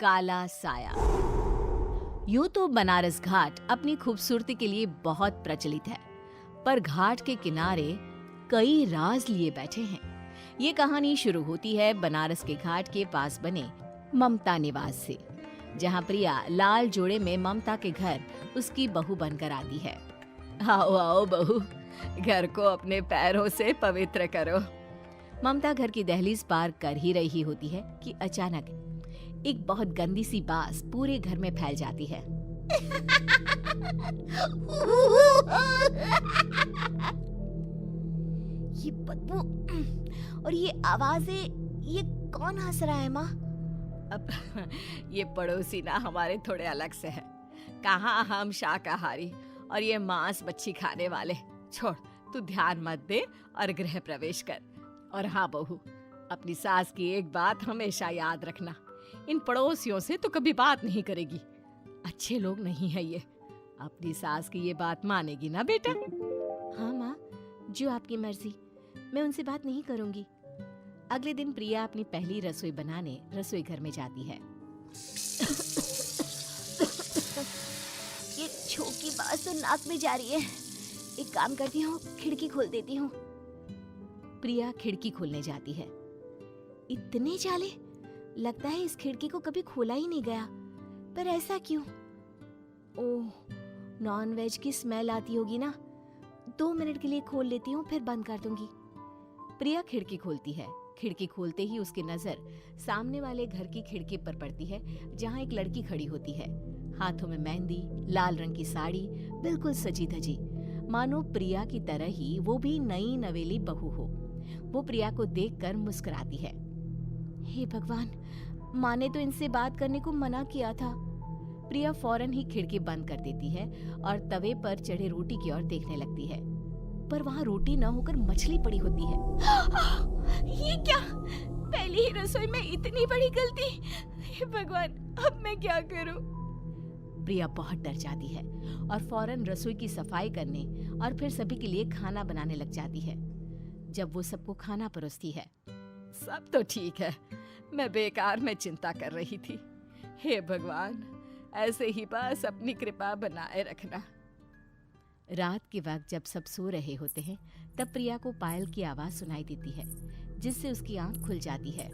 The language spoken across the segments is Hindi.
काला साया। यूं तो बनारस घाट अपनी खूबसूरती के लिए बहुत प्रचलित है, पर घाट के किनारे कई राज लिए बैठे हैं। ये कहानी शुरू होती है बनारस के घाट के पास बने ममता निवास से, जहां प्रिया लाल जोड़े में ममता के घर उसकी बहू बनकर आती है। आओ आओ बहू, घर को अपने पैरों से पवित्र करो। ममता घर की दहलीज पार कर ही रही होती है कि अचानक एक बहुत गंदी सी बास पूरे घर में फैल जाती है। ये बदबू और ये आवाजें, ये कौन हंस रहा है माँ? अब ये पड़ोसी ना हमारे थोड़े अलग से है। कहाँ हम शाकाहारी और ये मांस मच्छी खाने वाले। छोड़, तू ध्यान मत दे और गृह प्रवेश कर। और हाँ बहू, अपनी सास की एक बात हमेशा याद रखना, इन पड़ोसियों से तो कभी बात नहीं करेगी। अच्छे लोग नहीं है ये। अपनी सास की ये बात मानेगी ना बेटा? हाँ माँ, जो आपकी मर्जी, मैं उनसे बात नहीं करूंगी। अगले दिन प्रिया अपनी पहली रसोई बनाने रसोई घर में जाती है। ये छोकी बात तो नाक में जा रही है। एक काम करती हूँ, खिड़की खोल देती हूँ। प्रिया खिड़की खोलने जाती है। इतने जाले, लगता है इस खिड़की को कभी खोला ही नहीं गया। पर ऐसा क्यों? ओह, नॉन वेज की स्मेल आती होगी ना। 2 मिनट के लिए खोल लेती हूँ, फिर बंद कर दूंगी। प्रिया खिड़की खोलती है। खिड़की खोलते ही उसकी नजर सामने वाले घर की खिड़की पर पड़ती है, जहाँ एक लड़की खड़ी होती है। हाथों में मेहंदी, लाल रंग की साड़ी, बिल्कुल सजी धजी, मानो प्रिया की तरह ही वो भी नई नवेली बहू हो। वो प्रिया को देखकर मुस्कुराती है। हे भगवान, माँ ने तो इनसे बात करने को मना किया था। प्रिया फौरन ही खिड़की बंद कर देती है और तवे पर चढ़े रोटी की ओर देखने लगती है, पर वहाँ रोटी न होकर मछली पड़ी होती है। ये क्या? पहली ही रसोई में इतनी बड़ी गलती। हे भगवान, अब मैं क्या करूं? प्रिया बहुत डर जाती है और फौरन रसोई की सफाई करने और फिर सभी के लिए खाना बनाने लग जाती है। जब वो सबको खाना परोसती है, सब तो ठीक है, मैं बेकार में चिंता कर रही थी। हे भगवान, ऐसे ही बस अपनी कृपा बनाए रखना। रात के वक्त जब सब सो रहे होते हैं, तब प्रिया को पायल की आवाज सुनाई देती है, जिससे उसकी आंख खुल जाती है।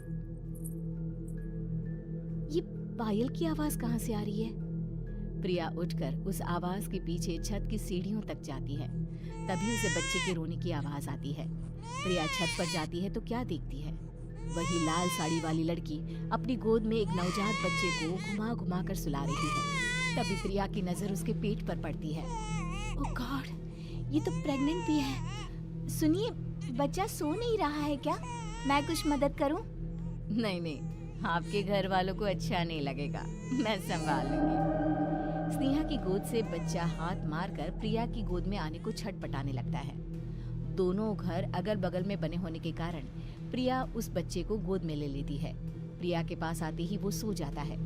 ये पायल की आवाज कहाँ से आ रही है? प्रिया उठकर उस आवाज के पीछे छत की सीढ़ियों तक जाती है। तभी उसे बच्चे के रोने की आवाज आती है। प्रिया छत पर जाती है तो क्या देखती है? वही लाल साड़ी वाली लड़की अपनी गोद में एक नवजात बच्चे को घुमा घुमा कर सुला रही है। तभी प्रिया की नजर उसके पेट पर पड़ती है। ओह गॉड, ये तो प्रेग्नेंट भी है। सुनिए, बच्चा सो नहीं रहा है क्या? मैं कुछ मदद करूं? नहीं नहीं, आपके घर वालों को अच्छा नहीं लगेगा, मैं संभाल लूंगी। स्नेहा की गोद से बच्चा हाथ मारकर प्रिया की गोद में आने को छटपटाने लगता है। दोनों घर अगल बगल में बने होने के कारण प्रिया उस बच्चे को गोद में ले लेती है। प्रिया के पास आते ही वो सो जाता है।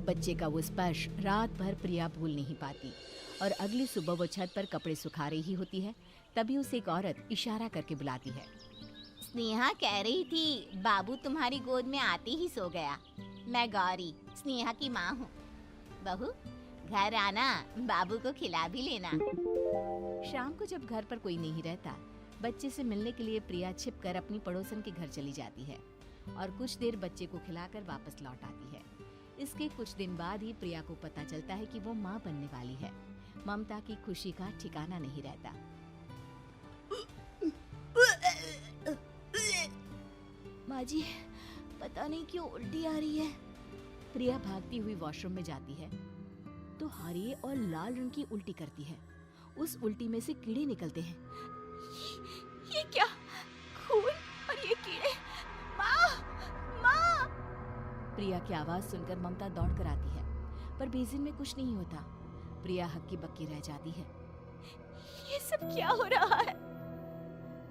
बच्चे का वो स्पर्श रात भर प्रिया भूल नहीं पाती और अगली सुबह वो छत पर कपड़े सुखा रही होती है। तभी उसे एक औरत इशारा करके बुलाती है। स्नेहा कह रही थी बाबू तुम्हारी गोद में आते ही सो गया। मैं गौरी, स्नेहा की माँ हूँ। बहू, घर आना, बाबू को खिला भी लेना। शाम को जब घर पर कोई नहीं रहता, बच्चे से मिलने के लिए प्रिया छिपकर अपनी पड़ोसन के घर चली जाती है और कुछ देर बच्चे को खिलाकर वापस लौट आती है। इसके कुछ दिन बाद ही प्रिया को पता चलता है कि वो माँ बनने वाली है। ममता की खुशी का ठिकाना नहीं रहता। माँ जी, पता नहीं क्यों उल्टी आ रही है। प्रिया भागती हुई वॉशरूम में जाती है तो हरे और लाल रंग की उल्टी करती है। उस उल्टी में से कीड़े निकलते हैं। ये क्या? खून और ये कीड़े! माँ! माँ! प्रिया की आवाज सुनकर ममता दौड़ कर आती है, पर बेसिन में कुछ नहीं होता। प्रिया हक्की बक्की रह जाती है। ये सब क्या हो रहा है?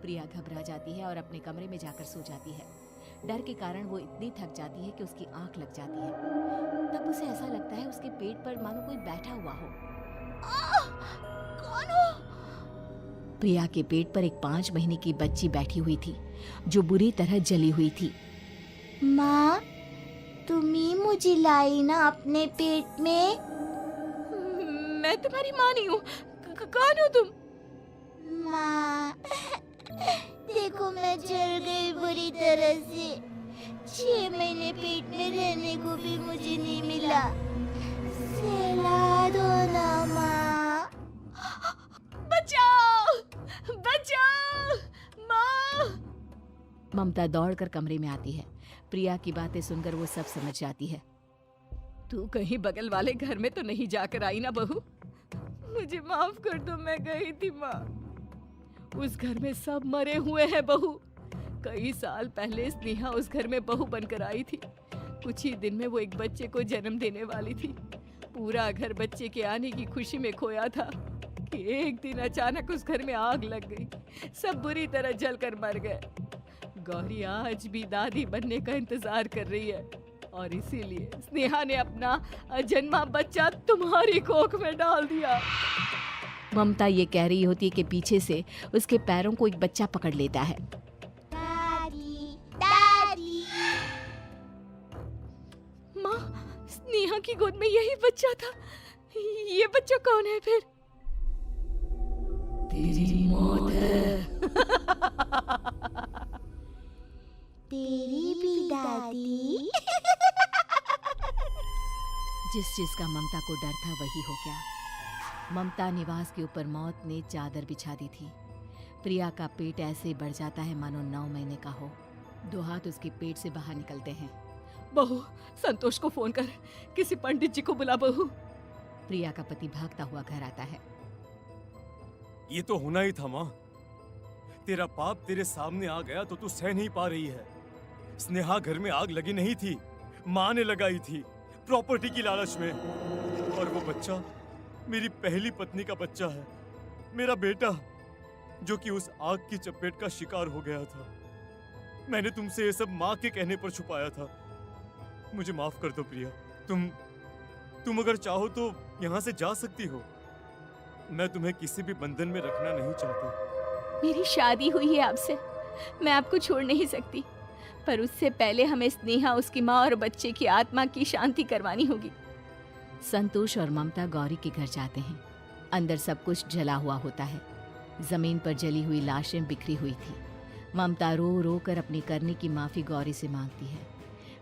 प्रिया घबरा जाती है और अपने कमरे में जाकर सो जाती है। डर के कारण वो इतनी थक जाती है कि उसकी आंख लग जाती है। तब उसे ऐसा लगता है उसके पेट पर मानो कोई बैठा हुआ हो। कौन हो? प्रिया के पेट पर एक 5 महीने की बच्ची बैठी हुई थी, जो बुरी तरह जली हुई थी। माँ, तुम ही मुझे लाई ना अपने पेट में। मैं तुम्हारी माँ नहीं हूँ। कौन हो तुम? माँ, देखो मैं जल गई बुरी तरह से। 6 महीने पेट में रहने को भी मुझे नहीं मिला। सहला दो ना माँ। बचाओ! बचाओ! माँ! ममता दौड़कर कमरे में आती है। प्रिया की बातें सुनकर वो सब समझ जाती है। तू कहीं बगल वाले घर में तो नहीं जाकर आई ना बहू? मुझे माफ कर दो, मैं गई थी माँ। उस घर में सब मरे हुए हैं बहू। कई साल पहले स्नेहा उस घर में बहू बनकर आई थी। कुछ ही दिन में वो एक बच्चे को जन्म देने वाली थी। पूरा घर बच्चे के आने की खुशी में खोया था कि एक दिन अचानक उस घर में आग लग गई। सब बुरी तरह जलकर मर गए। गौरी आज भी दादी बनने का इंतजार कर रही है और इसीलिए स्नेहा ने अपना अजन्मा बच्चा तुम्हारी कोख में डाल दिया। ममता ये कह रही होती है कि पीछे से उसके पैरों को एक बच्चा पकड़ लेता है। दादी, दादी। माँ, स्नेहा की गोद में यही बच्चा था। ये बच्चा कौन है फिर? तेरी मौत है। तेरी भी दादी। जिस चीज का ममता को डर था वही हो गया। ममता निवास के ऊपर मौत ने चादर बिछा दी थी। प्रिया का पेट ऐसे बढ़ जाता है मानो 9 महीने का हो। 2 हाथ उसके पेट से बाहर निकलते हैं। बहू, संतोष को फोन कर, किसी पंडित जी को बुला बहू। प्रिया का पति भागता हुआ घर आता है। ये तो होना ही था माँ। तेरा पाप तेरे सामने आ गया तो तू सह नहीं पा रही है। स्नेहा घर में आग लगी नहीं थी, माँ ने लगाई थी, प्रॉपर्टी की लालच में। और वो बच्चा मेरी पहली पत्नी का बच्चा है, मेरा बेटा, जो कि उस आग की चपेट का शिकार हो गया था। मैंने तुमसे ये सब माँ के कहने पर छुपाया था। मुझे माफ कर दो प्रिया। तुम अगर चाहो तो यहाँ से जा सकती हो। मैं तुम्हें किसी भी बंधन में रखना नहीं चाहता। मेरी शादी हुई है आपसे, मैं आपको छोड़ नहीं सकती, पर उससे पहले हमें स्नेहा, उसकी माँ और बच्चे की आत्मा की शांति करवानी होगी। संतोष और ममता गौरी के घर जाते हैं। अंदर सब कुछ जला हुआ होता है। जमीन पर जली हुई लाशें बिखरी हुई थी। ममता रो रो कर अपनी करने की माफी गौरी से मांगती है।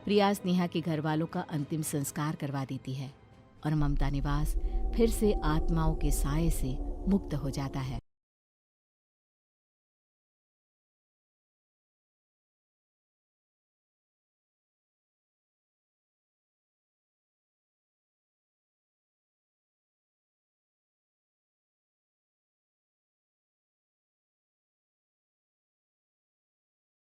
प्रिया स्नेहा के घर वालों का अंतिम संस्कार करवा देती है और ममता निवास फिर से आत्माओं के साए से मुक्त हो जाता है।